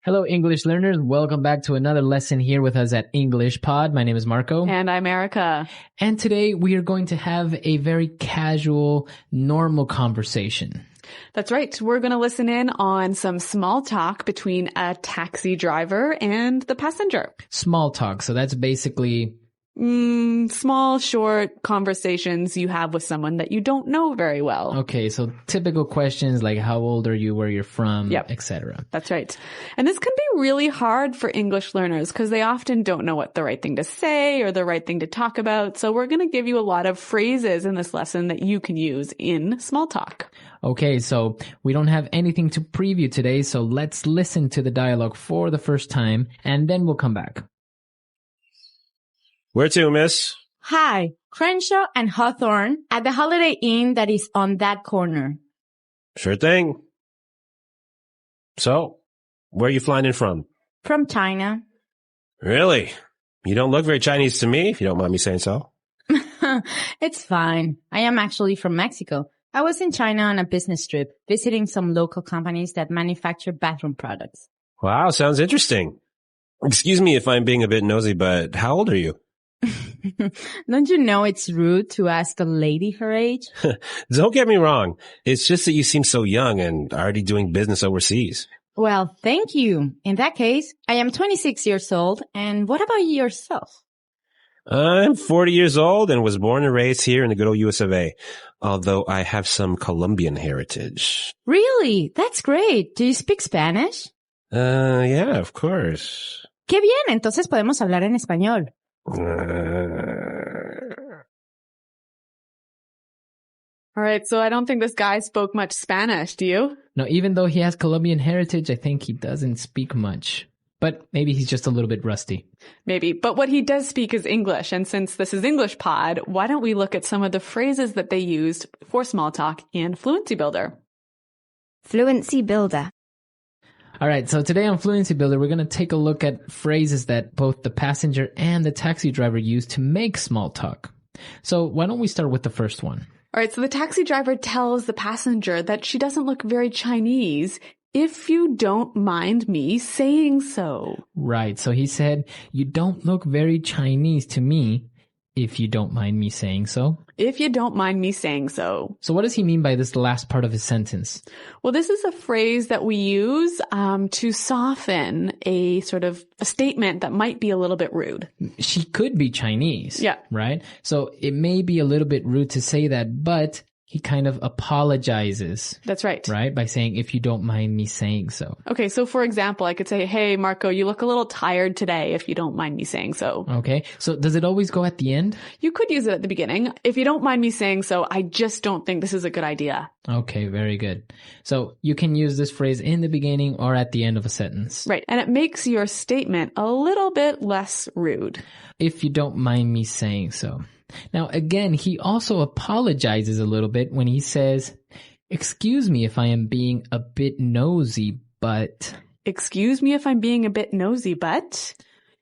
Hello, English learners. Welcome back to another lesson here with us at English Pod. My name is Marco. And I'm Erica. And today we are going to have a very casual, normal conversation. That's right. We're going to listen in on some small talk between a taxi driver and the passenger. Small talk. So that's basically... small, short conversations you have with someone that you don't know very well. Okay, so typical questions like how old are you, where you're from, etc. That's right. And this can be really hard for English learners because they often don't know what the right thing to say or the right thing to talk about. So we're going to give you a lot of phrases in this lesson that you can use in small talk. Okay, so we don't have anything to preview today, so let's listen to the dialogue for the first time and then we'll come back. Where to, miss? Hi, Crenshaw and Hawthorne at the Holiday Inn that is on that corner. Sure thing. So, where are you flying in from? From China. Really? You don't look very Chinese to me, if you don't mind me saying so. It's fine. I am actually from Mexico. I was in China on a business trip, visiting some local companies that manufacture bathroom products. Wow, sounds interesting. Excuse me if I'm being a bit nosy, but how old are you? Don't you know it's rude to ask a lady her age? Don't get me wrong. It's just that you seem so young and already doing business overseas. Well, thank you. In that case, I am 26 years old. And what about yourself? I'm 40 years old and was born and raised here in the good old US of A, although I have some Colombian heritage. Really? That's great. Do you speak Spanish? Yeah, of course. Qué bien. Entonces podemos hablar en español. All right, so I don't think this guy spoke much Spanish, do you? No, even though he has Colombian heritage, I think he doesn't speak much. But maybe he's just a little bit rusty. Maybe. But what he does speak is English. And since this is English Pod, why don't we look at some of the phrases that they used for small talk in Fluency Builder? Fluency Builder. All right, so today on Fluency Builder, we're going to take a look at phrases that both the passenger and the taxi driver use to make small talk. So why don't we start with the first one? All right, so the taxi driver tells the passenger that she doesn't look very Chinese, if you don't mind me saying so. Right, so he said, you don't look very Chinese to me, if you don't mind me saying so. If you don't mind me saying so. So what does he mean by this last part of his sentence? Well, this is a phrase that we use to soften a sort of a statement that might be a little bit rude. She could be Chinese. Yeah. Right? So it may be a little bit rude to say that, but he kind of apologizes. That's right. Right? By saying, if you don't mind me saying so. Okay, so for example, I could say, hey, Marco, you look a little tired today, if you don't mind me saying so. Okay, so does it always go at the end? You could use it at the beginning. If you don't mind me saying so, I just don't think this is a good idea. Okay, very good. So you can use this phrase in the beginning or at the end of a sentence. Right, and it makes your statement a little bit less rude. If you don't mind me saying so. Now, again, he also apologizes a little bit when he says, excuse me if I am being a bit nosy, but... Excuse me if I'm being a bit nosy, but...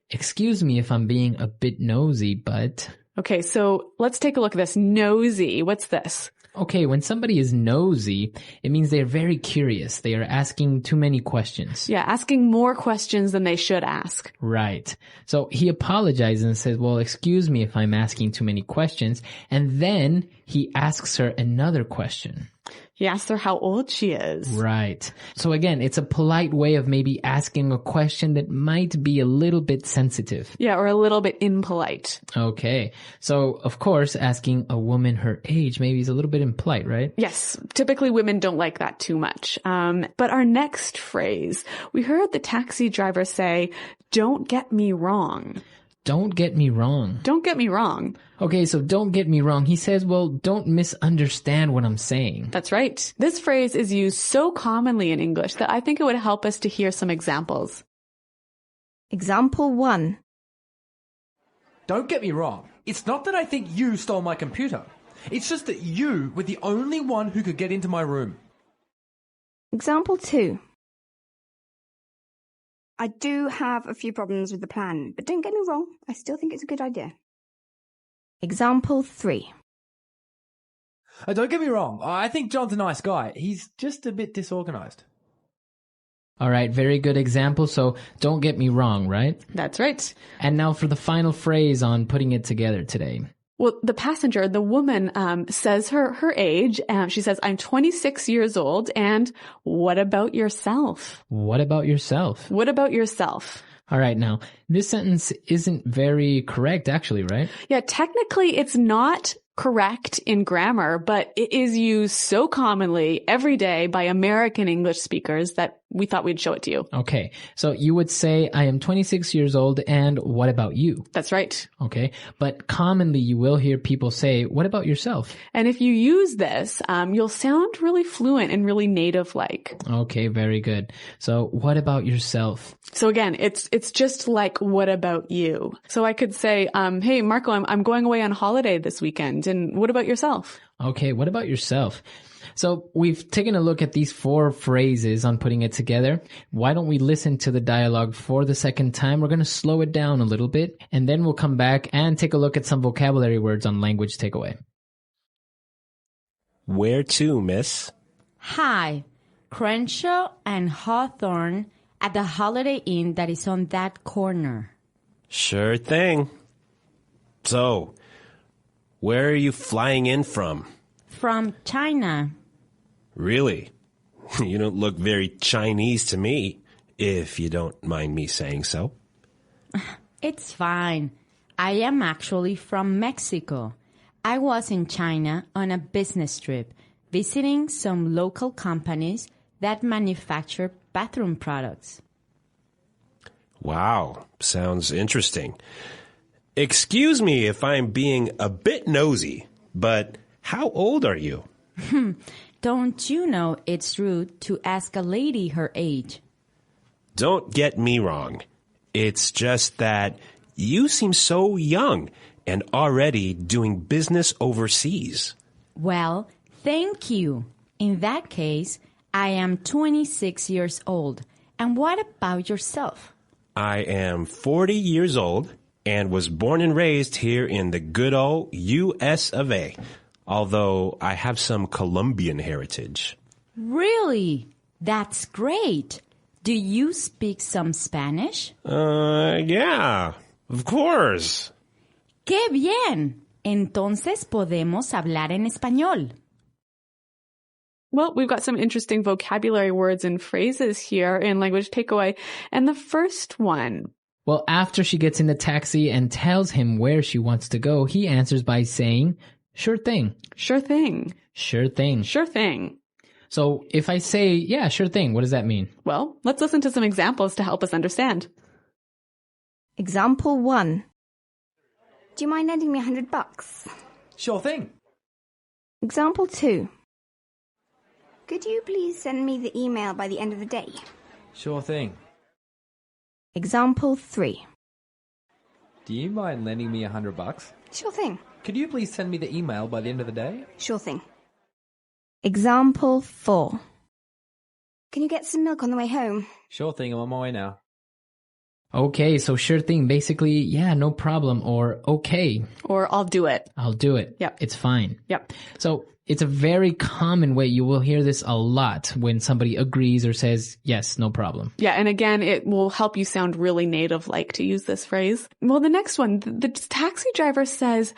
Excuse me if I'm being a bit nosy, but... Okay, so let's take a look at this. Nosy, what's this? Okay, when somebody is nosy, it means they're very curious. They are asking too many questions. Yeah, asking more questions than they should ask. Right. So he apologizes and says, well, excuse me if I'm asking too many questions. And then he asks her another question. He asks her how old she is. Right. So again, it's a polite way of maybe asking a question that might be a little bit sensitive. Yeah, or a little bit impolite. Okay. So, of course, asking a woman her age maybe is a little bit impolite, right? Yes. Typically, women don't like that too much. But our next phrase, we heard the taxi driver say, don't get me wrong. Don't get me wrong. Don't get me wrong. Okay, so don't get me wrong. He says, well, don't misunderstand what I'm saying. That's right. This phrase is used so commonly in English that I think it would help us to hear some examples. Example 1. Don't get me wrong. It's not that I think you stole my computer. It's just that you were the only one who could get into my room. Example 2. I do have a few problems with the plan, but don't get me wrong, I still think it's a good idea. Example 3. Don't get me wrong, I think John's a nice guy. He's just a bit disorganized. All right, very good example. So don't get me wrong, right? That's right. And now for the final phrase on putting it together today. Well, the passenger, the woman, says her age. She says, I'm 26 years old. And what about yourself? What about yourself? What about yourself? All right, now, this sentence isn't very correct, actually, right? Yeah, technically it's not correct in grammar, but it is used so commonly every day by American English speakers that we thought we'd show it to you. Okay, so you would say, I am 26 years old, and what about you? That's right. Okay, but commonly you will hear people say, what about yourself? And if you use this, you'll sound really fluent and really native-like. Okay, very good. So what about yourself? So again, it's just like, what about you? So I could say, hey, Marco, I'm going away on holiday this weekend. And what about yourself? Okay, what about yourself? So we've taken a look at these 4 phrases on putting it together. Why don't we listen to the dialogue for the second time? We're going to slow it down a little bit, and then we'll come back and take a look at some vocabulary words on language takeaway. Where to, miss? Hi, Crenshaw and Hawthorne at the Holiday Inn that is on that corner. Sure thing. So, where are you flying in from? From China. Really? You don't look very Chinese to me, if you don't mind me saying so. It's fine. I am actually from Mexico. I was in China on a business trip, visiting some local companies that manufacture bathroom products. Wow, sounds interesting. Excuse me if I'm being a bit nosy, but how old are you? Don't you know it's rude to ask a lady her age? Don't get me wrong. It's just that you seem so young and already doing business overseas. Well, thank you. In that case, I am 26 years old. And what about yourself? I am 40 years old and was born and raised here in the good old U.S. of A., although I have some Colombian heritage. Really? That's great. Do you speak some Spanish? Yeah, of course. ¡Qué bien! Entonces podemos hablar en español. Well, we've got some interesting vocabulary words and phrases here in Language Takeaway. And the first one. Well, after she gets in the taxi and tells him where she wants to go, he answers by saying, sure thing. Sure thing. Sure thing. Sure thing. So if I say, yeah, sure thing, what does that mean? Well, let's listen to some examples to help us understand. Example 1. Do you mind lending me $100? Sure thing. Example 2. Could you please send me the email by the end of the day? Sure thing. Example 3. Do you mind lending me $100? Sure thing. Could you please send me the email by the end of the day? Sure thing. Example 4. Can you get some milk on the way home? Sure thing, I'm on my way now. Okay, so sure thing, basically, yeah, no problem, or okay, Or I'll do it. I'll do it. Yep. It's fine. Yep. So it's a very common way. You will hear this a lot when somebody agrees or says, yes, no problem. Yeah, and again, it will help you sound really native-like to use this phrase. Well, the next one, the taxi driver says,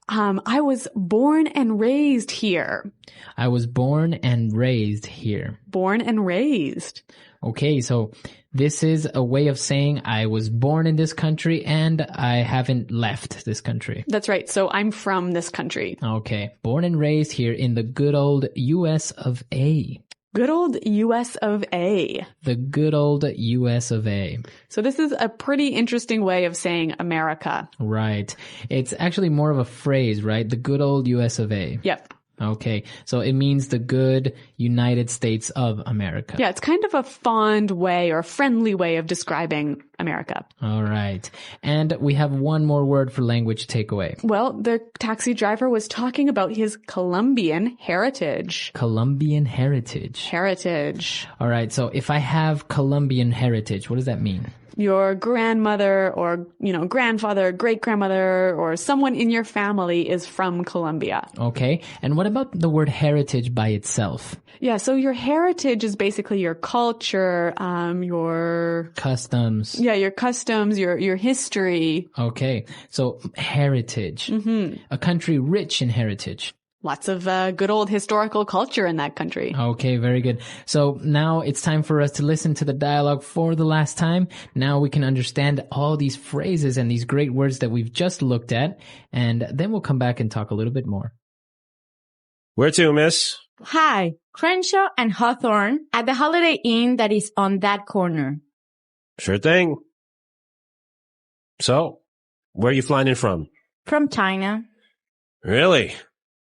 I was born and raised here. I was born and raised here. Born and raised. Okay, so this is a way of saying I was born in this country and I haven't left this country. That's right. So I'm from this country. Okay, born and raised here in the good old U.S. of A. Good old U.S. of A. The good old U.S. of A. So this is a pretty interesting way of saying America. Right. It's actually more of a phrase, right? The good old U.S. of A. Yep. Okay, so it means the good United States of America. Yeah, it's kind of a fond way or friendly way of describing America. All right. And we have one more word for language takeaway. Well, the taxi driver was talking about his Colombian heritage. Colombian heritage. Heritage. All right, so if I have Colombian heritage, what does that mean? Your grandmother or, grandfather, great-grandmother, or someone in your family is from Colombia. Okay, and what about the word heritage by itself? Yeah, so your heritage is basically your culture, your Customs. your customs, your history. Okay. So heritage. A country rich in heritage. Lots of good old historical culture in that country. Okay, very good. So now it's time for us to listen to the dialogue for the last time. Now we can understand all these phrases and these great words that we've just looked at, and then we'll come back and talk a little bit more. Where to, miss? Hi, Crenshaw and Hawthorne at the Holiday Inn that is on that corner. Sure thing. So, where are you flying in from? From China. Really?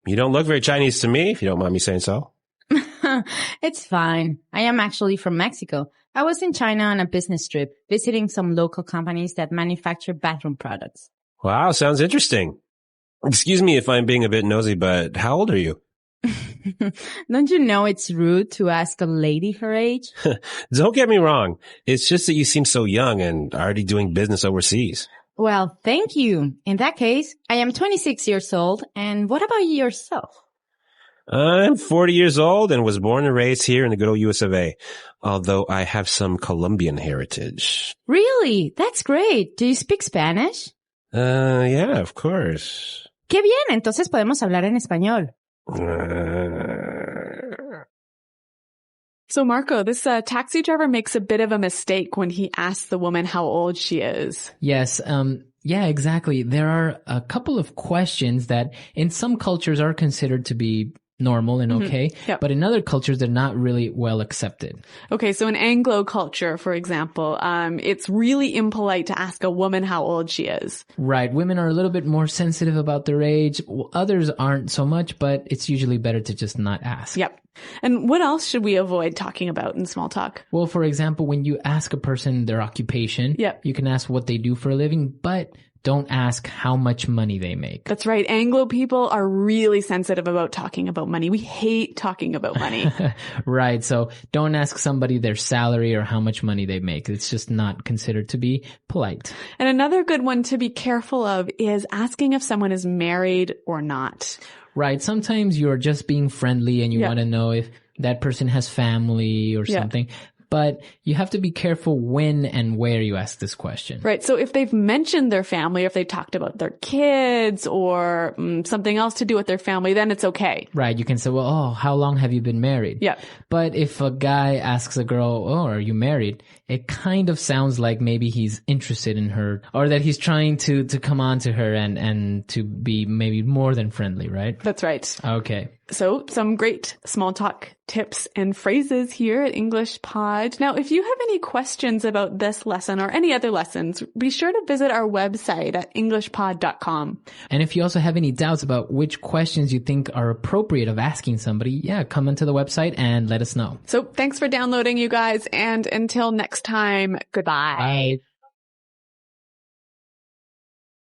You don't look very Chinese to me, if you don't mind me saying so. It's fine. I am actually from Mexico. I was in China on a business trip, visiting some local companies that manufacture bathroom products. Wow, sounds interesting. Excuse me if I'm being a bit nosy, but how old are you? Don't you know it's rude to ask a lady her age? Don't get me wrong. It's just that you seem so young and already doing business overseas. Well, thank you. In that case, I am 26 years old. And what about yourself? I'm 40 years old and was born and raised here in the good old US of A, although I have some Colombian heritage. Really? That's great. Do you speak Spanish? Yeah, of course. Qué bien. Entonces podemos hablar en español. So Marco, this taxi driver makes a bit of a mistake when he asks the woman how old she is. Yes, yeah, exactly. There are a couple of questions that in some cultures are considered to be normal and okay, Yep. but in other cultures they're not really well accepted. Okay, so in Anglo culture, for example, it's really impolite to ask a woman how old she is. Right, women are a little bit more sensitive about their age. Others aren't so much, but it's usually better to just not ask. Yep. And what else should we avoid talking about in small talk? Well, for example, when you ask a person their occupation, Yep. you can ask what they do for a living, but don't ask how much money they make. That's right. Anglo people are really sensitive about talking about money. We hate talking about money. Right. So don't ask somebody their salary or how much money they make. It's just not considered to be polite. And another good one to be careful of is asking if someone is married or not. Right. Sometimes you're just being friendly and you Yeah. want to know if that person has family or Yeah. something. But you have to be careful when and where you ask this question. Right. So if they've mentioned their family, if they talked about their kids or something else to do with their family, then it's okay. Right. You can say, well, oh, how long have you been married? Yeah. But if a guy asks a girl, oh, are you married? It kind of sounds like maybe he's interested in her or that he's trying to come on to her and to be maybe more than friendly, right? That's right. Okay. So some great small talk tips and phrases here at English Pod. Now, if you have any questions about this lesson or any other lessons, be sure to visit our website at englishpod.com. And if you also have any doubts about which questions you think are appropriate of asking somebody, come onto the website and let us know. So thanks for downloading, you guys. And until next time, goodbye. Bye.